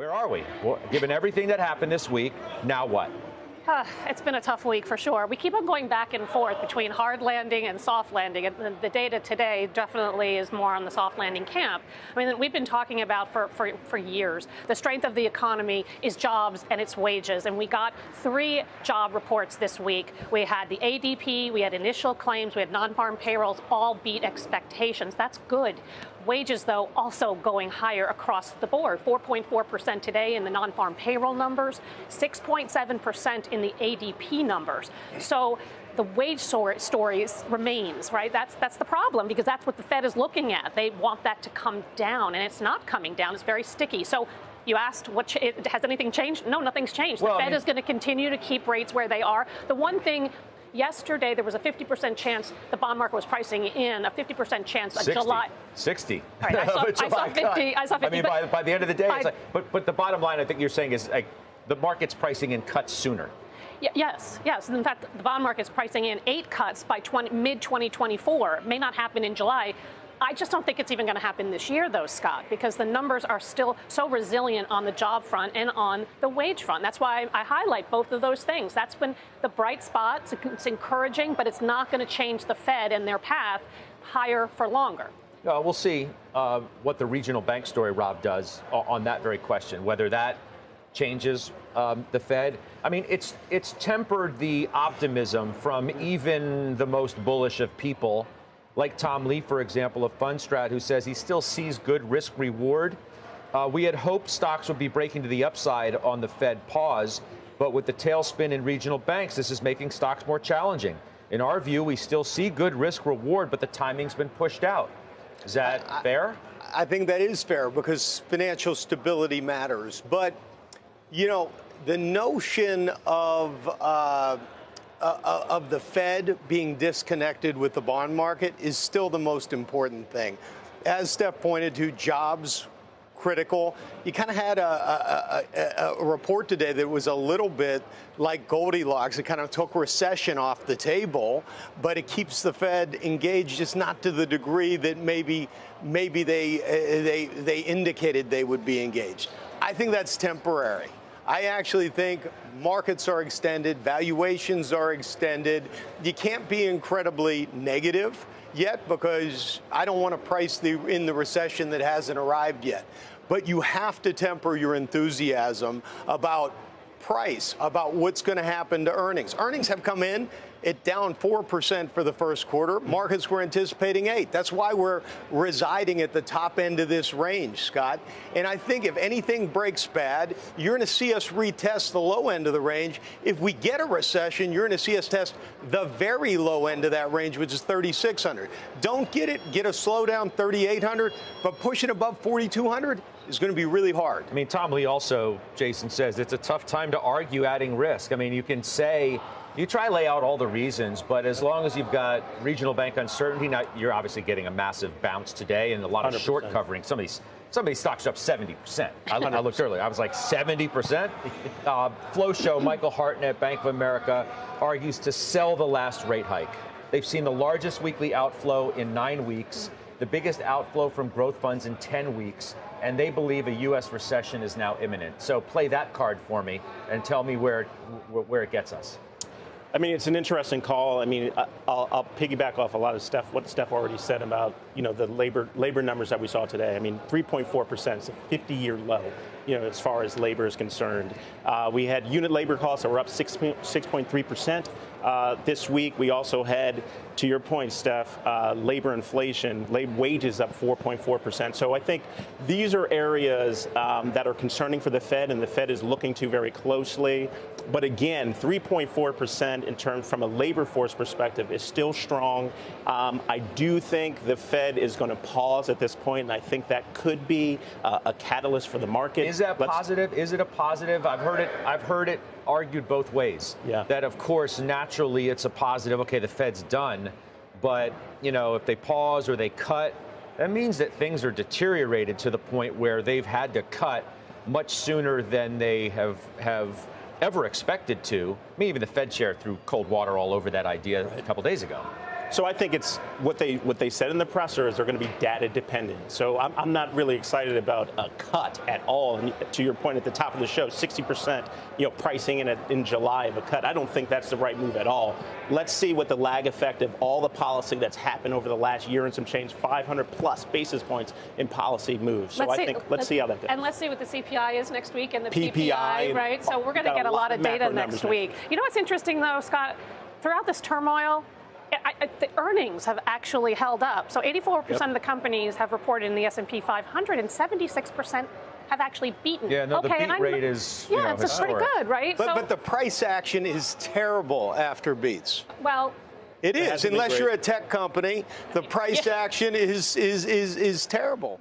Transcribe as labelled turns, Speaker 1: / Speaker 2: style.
Speaker 1: Where are we? Well, given everything that happened this week, now what?
Speaker 2: It's been a tough week for sure. We keep on going back and forth between hard landing and soft landing. And the data today definitely is more on the soft landing camp. I mean, we've been talking about for years. The strength of the economy is jobs and its wages. And we got 3 job reports this week. We had the ADP, we had initial claims, we had non-farm payrolls, all beat expectations. That's good. Wages, though, also going higher across the board. 4.4% today in the non-farm payroll numbers, 6.7% in the ADP numbers. So the wage story remains, right? That's the problem, because that's what the Fed is looking at. They want that to come down, and it's not coming down. It's very sticky. So you asked, has anything changed? No, nothing's changed. The Fed is going to continue to keep rates where they are. The one thing, yesterday, there was a 50% chance the bond market was pricing in, a 50% chance of July.
Speaker 1: 60.
Speaker 2: All right, I saw 50. I saw 50.
Speaker 1: I mean, by the end of the day, it's like, but the bottom line, I think you're saying is like the market's pricing in cuts sooner.
Speaker 2: Yes. In fact, the bond market's pricing in 8 cuts by mid-2024. It may not happen in July. I just don't think it's even going to happen this year, though, Scott, because the numbers are still so resilient on the job front and on the wage front. That's why I highlight both of those things. That's been the bright spot. It's encouraging, but it's not going to change the Fed and their path higher for longer.
Speaker 1: We'll see what the regional bank story, Rob, does on that very question, whether that changes the Fed. I mean, it's tempered the optimism from even the most bullish of people, like Tom Lee, for example, of Fundstrat, who says he still sees good risk reward. We had hoped stocks would be breaking to the upside on the Fed pause, but with the tailspin in regional banks, this is making stocks more challenging. In our view, we still see good risk reward, but the timing's been pushed out. Is that fair?
Speaker 3: I think that is fair, because financial stability matters. But, you know, the notion of the Fed being disconnected with the bond market is still the most important thing. As Steph pointed to, jobs critical. You kind of had a report today that was a little bit like Goldilocks. It kind of took recession off the table, but it keeps the Fed engaged, just not to the degree that maybe they indicated they would be engaged. I think that's temporary. I actually think markets are extended, valuations are extended. You can't be incredibly negative yet, because I don't want to price in the recession that hasn't arrived yet. But you have to temper your enthusiasm about price, about what's going to happen to earnings. Earnings have come in at down 4% for the first quarter. Markets were anticipating 8%. That's why we're residing at the top end of this range, Scott. And I think if anything breaks bad, you're going to see us retest the low end of the range. If we get a recession, you're going to see us test the very low end of that range, which is 3,600. Don't get it. Get a slowdown 3,800, but pushing above 4,200 is going to be really hard.
Speaker 1: I mean, Tom Lee also, Jason, says it's a tough time to argue adding risk. I mean, you can say, you try to lay out all the reasons, but as long as you've got regional bank uncertainty, now you're obviously getting a massive bounce today and a lot of 100%. Short covering. Some of these stocks are up 70%. I looked earlier. I was like 70%. Flow Show, Michael Hartnett, Bank of America, argues to sell the last rate hike. They've seen the largest weekly outflow in 9 weeks, the biggest outflow from growth funds in 10 weeks, and they believe a U.S. recession is now imminent. So play that card for me and tell me where it gets us.
Speaker 4: I mean, it's an interesting call. I mean, I'll piggyback off a lot of what Steph already said about, you know, the labor numbers that we saw today. I mean, 3.4% is a 50-year low, you know, as far as labor is concerned. We had unit labor costs that were up 6.3%. This week, we also had, to your point, Steph, labor inflation, wages up 4.4%. So I think these are areas that are concerning for the Fed, and the Fed is looking to very closely. But again, 3.4% in terms from a labor force perspective is still strong. I do think the Fed is going to pause at this point, and I think that could be a catalyst for the market.
Speaker 1: Is that positive? Is it a positive? I've heard it argued both ways. Yeah. That of course naturally it's a positive. Okay, the Fed's done, but you know, if they pause or they cut, that means that things are deteriorated to the point where they've had to cut much sooner than they have ever expected to. I mean, even the Fed chair threw cold water all over that idea a couple days ago.
Speaker 4: So I think it's what they said in the presser is they're going to be data dependent. So I'm not really excited about a cut at all. And to your point at the top of the show, 60%, pricing in July of a cut. I don't think that's the right move at all. Let's see what the lag effect of all the policy that's happened over the last year and some change, 500 plus basis points in policy moves. So let's see how that goes.
Speaker 2: And let's see what the CPI is next week and the
Speaker 4: PPI,
Speaker 2: right? So we're going to get a lot of data next week. You know what's interesting though, Scott? Throughout this turmoil, the earnings have actually held up. So 84% of the companies have reported in the S&P 500, and 76% have actually beaten.
Speaker 1: Yeah, no, the beat rate is
Speaker 2: it's pretty good, right?
Speaker 3: But the price action is terrible after beats.
Speaker 2: Well,
Speaker 3: it is. Unless you're a tech company, the price action is terrible.